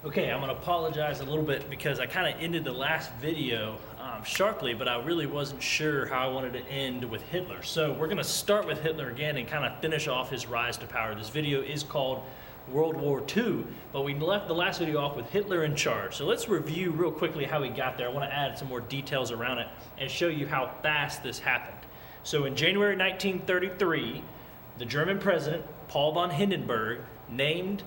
Okay, I'm going to apologize a little bit because I kind of ended the last video sharply, but I really wasn't sure how I wanted to end with Hitler. So we're going to start with Hitler again and kind of finish off his rise to power. This video is called World War II, but we left the last video off with Hitler in charge. So let's review real quickly how he got there. I want to add some more details around it and show you how fast this happened. So in January 1933, the German president, Paul von Hindenburg, named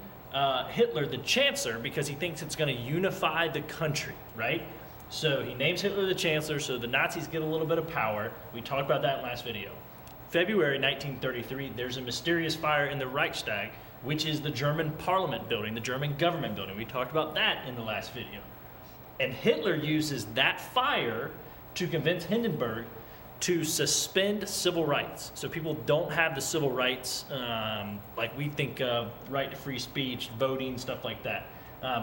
Hitler the Chancellor because he thinks it's going to unify the country, right? So he names Hitler the Chancellor so the Nazis get a little bit of power. We talked about that in the last video. February 1933, there's a mysterious fire in the Reichstag, which is the German parliament building, the German government building. We talked about that in the last video. And Hitler uses that fire to convince Hindenburg to suspend civil rights. So people don't have the civil rights like we think of, right to free speech, voting, stuff like that.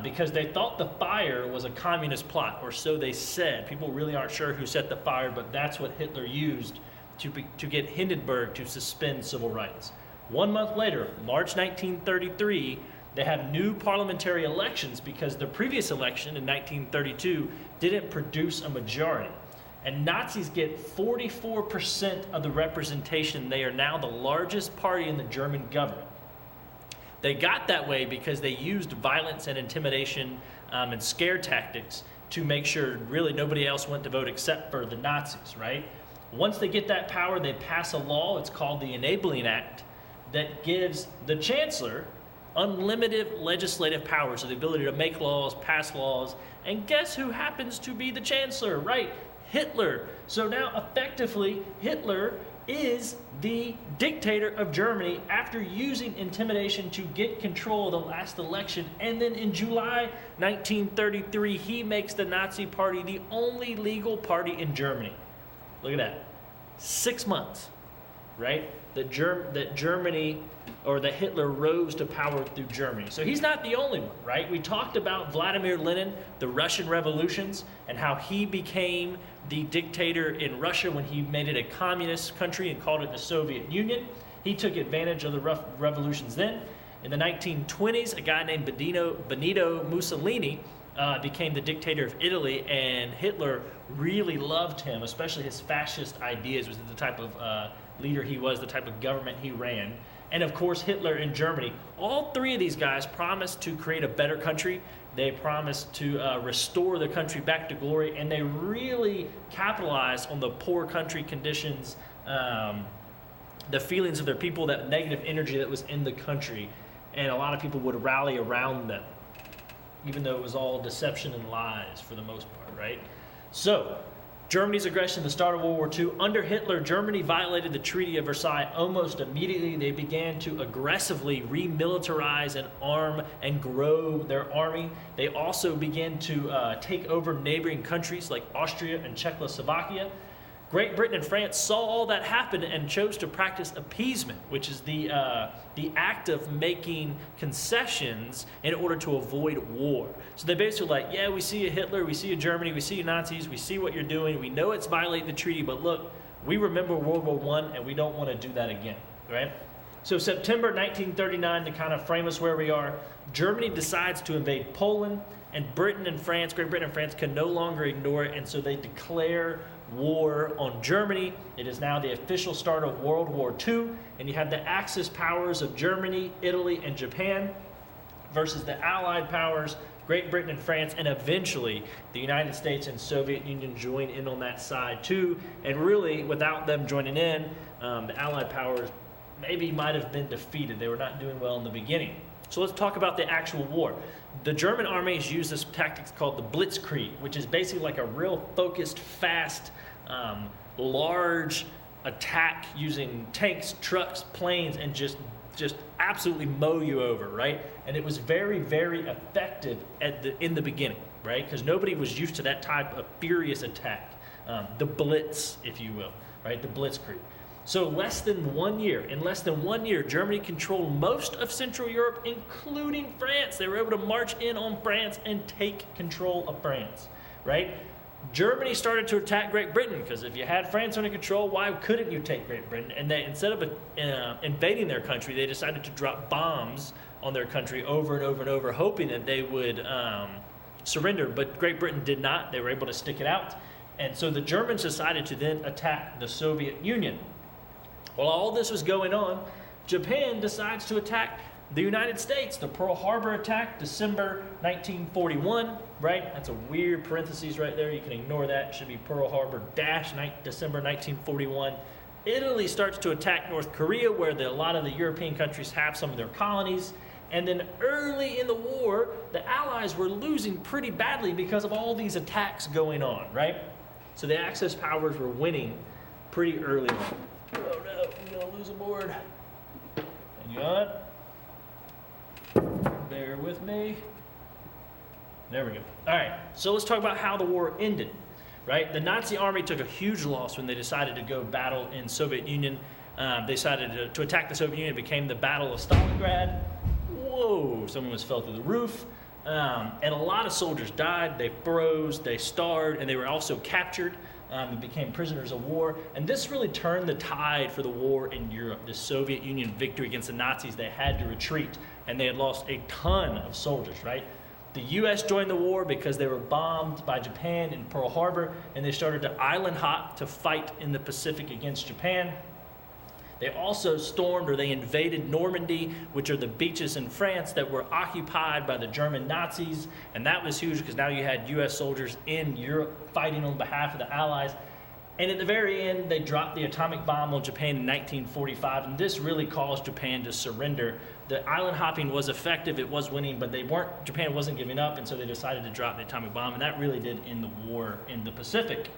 Because they thought the fire was a communist plot, or so they said. People really aren't sure who set the fire, but that's what Hitler used to get Hindenburg to suspend civil rights. 1 month later, March 1933, they have new parliamentary elections because the previous election in 1932 didn't produce a majority. And Nazis get 44% of the representation. They are now the largest party in the German government. They got that way because they used violence and intimidation and scare tactics to make sure really nobody else went to vote except for the Nazis, right? Once they get that power, they pass a law. It's called the Enabling Act that gives the Chancellor unlimited legislative power, so the ability to make laws, pass laws, and guess who happens to be the Chancellor, right? Hitler. So now effectively Hitler is the dictator of Germany after using intimidation to get control of the last election. And then in July 1933, he makes the Nazi Party the only legal party in Germany. Look at that. 6 months, right? That Germany, or that Hitler rose to power through Germany. So he's not the only one, right? We talked about Vladimir Lenin, the Russian revolutions, and how he became the dictator in Russia when he made it a communist country and called it the Soviet Union. He took advantage of the revolutions then. In the 1920s, a guy named Benito Mussolini became the dictator of Italy, and Hitler really loved him, especially his fascist ideas, was the type of leader he was, the type of government he ran. And of course, Hitler in Germany. All three of these guys promised to create a better country. They promised to restore the country back to glory, and they really capitalized on the poor country conditions, the feelings of their people, that negative energy that was in the country. And a lot of people would rally around them, even though it was all deception and lies for the most part, right? So, Germany's aggression at the start of World War II. Under Hitler, Germany violated the Treaty of Versailles almost immediately. They began to aggressively remilitarize and arm and grow their army. They also began to take over neighboring countries like Austria and Czechoslovakia. Great Britain and France saw all that happen and chose to practice appeasement, which is the act of making concessions in order to avoid war. So they basically were like, yeah, we see a Hitler, we see a Germany, we see you Nazis, we see what you're doing, we know it's violating the treaty, but look, we remember World War I and we don't want to do that again, right? So September 1939, to kind of frame us where we are, Germany decides to invade Poland, and Britain and France, Great Britain and France, can no longer ignore it, and so they declare war on Germany. It is now the official start of World War II, and you have the Axis powers of Germany, Italy, and Japan versus the Allied powers, Great Britain and France, and eventually the United States and Soviet Union join in on that side too. And really, without them joining in, the Allied powers maybe might have been defeated. They were not doing well in the beginning. So let's talk about the actual war. The German armies use this tactic called the Blitzkrieg, which is basically like a real focused, fast, large attack using tanks, trucks, planes, and just absolutely mow you over, right? And it was very, very effective in the beginning, right? Because nobody was used to that type of furious attack, the Blitz, if you will, right? The Blitzkrieg. So in less than 1 year, Germany controlled most of Central Europe, including France. They were able to march in on France and take control of France, right? Germany started to attack Great Britain because if you had France under control, why couldn't you take Great Britain? And they, instead of invading their country, they decided to drop bombs on their country over and over and over, hoping that they would surrender. But Great Britain did not. They were able to stick it out. And so the Germans decided to then attack the Soviet Union. While all this was going on, Japan decides to attack the United States. The Pearl Harbor attack, December 1941, right? That's a weird parentheses right there. You can ignore that. It should be Pearl Harbor December 1941. Italy starts to attack North Korea, where a lot of the European countries have some of their colonies. And then early in the war, the Allies were losing pretty badly because of all these attacks going on, right? So the Axis powers were winning pretty early on. Oh no, we're gonna lose a board. Hang on. Bear with me. There we go. All right, so let's talk about how the war ended, right? The Nazi army took a huge loss when they decided to go battle in Soviet Union. They decided to attack the Soviet Union. It became the Battle of Stalingrad. Whoa, someone was fell through the roof. And a lot of soldiers died, they froze, they starved, and they were also captured and became prisoners of war. And this really turned the tide for the war in Europe. The Soviet Union victory against the Nazis, they had to retreat, and they had lost a ton of soldiers, right? The U.S. joined the war because they were bombed by Japan in Pearl Harbor, and they started to island hop to fight in the Pacific against Japan. They also stormed, or they invaded Normandy, which are the beaches in France that were occupied by the German Nazis. And that was huge because now you had U.S. soldiers in Europe fighting on behalf of the Allies. And at the very end, they dropped the atomic bomb on Japan in 1945. And this really caused Japan to surrender. The island hopping was effective. It was winning, but Japan wasn't giving up. And so they decided to drop the atomic bomb. And that really did end the war in the Pacific.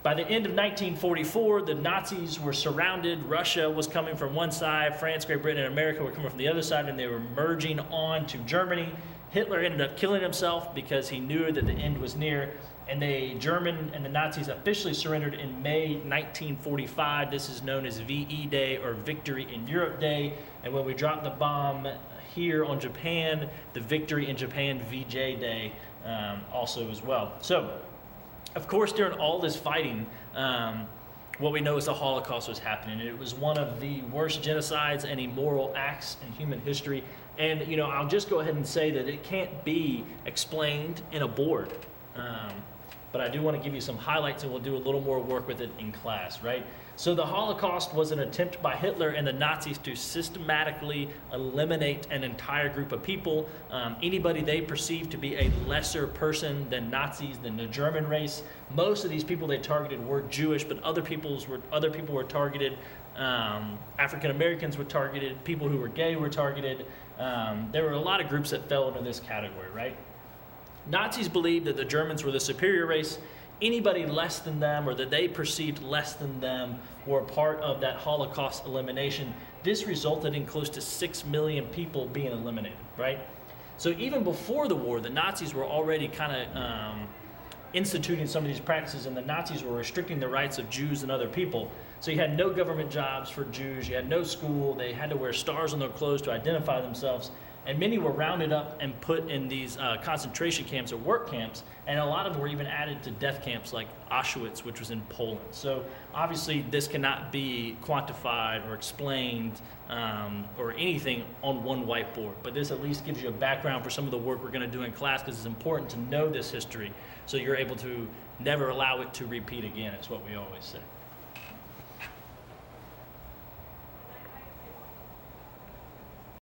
By the end of 1944, the Nazis were surrounded. Russia was coming from one side. France, Great Britain, and America were coming from the other side, and they were merging on to Germany. Hitler ended up killing himself because he knew that the end was near, and the German and the Nazis officially surrendered in May 1945. This is known as VE Day, or Victory in Europe Day. And when we dropped the bomb here on Japan, the Victory in Japan VJ Day also as well. So, of course, during all this fighting, what we know is the Holocaust was happening. It was one of the worst genocides and immoral acts in human history. And, you know, I'll just go ahead and say that it can't be explained in a board. But I do want to give you some highlights, and we'll do a little more work with it in class, right? So the Holocaust was an attempt by Hitler and the Nazis to systematically eliminate an entire group of people. Anybody they perceived to be a lesser person than Nazis, than the German race. Most of these people they targeted were Jewish, but other people were targeted. African Americans were targeted. People who were gay were targeted. There were a lot of groups that fell into this category, right? Nazis believed that the Germans were the superior race. Anybody less than them, or that they perceived less than them, were part of that Holocaust elimination. This resulted in close to 6 million people being eliminated, right? So even before the war, the Nazis were already kind of instituting some of these practices, and the Nazis were restricting the rights of Jews and other people. So you had no government jobs for Jews, you had no school, they had to wear stars on their clothes to identify themselves. And many were rounded up and put in these concentration camps or work camps, and a lot of them were even added to death camps like Auschwitz, which was in Poland. So obviously this cannot be quantified or explained or anything on one whiteboard, but this at least gives you a background for some of the work we're going to do in class, because it's important to know this history so you're able to never allow it to repeat again. It's what we always say.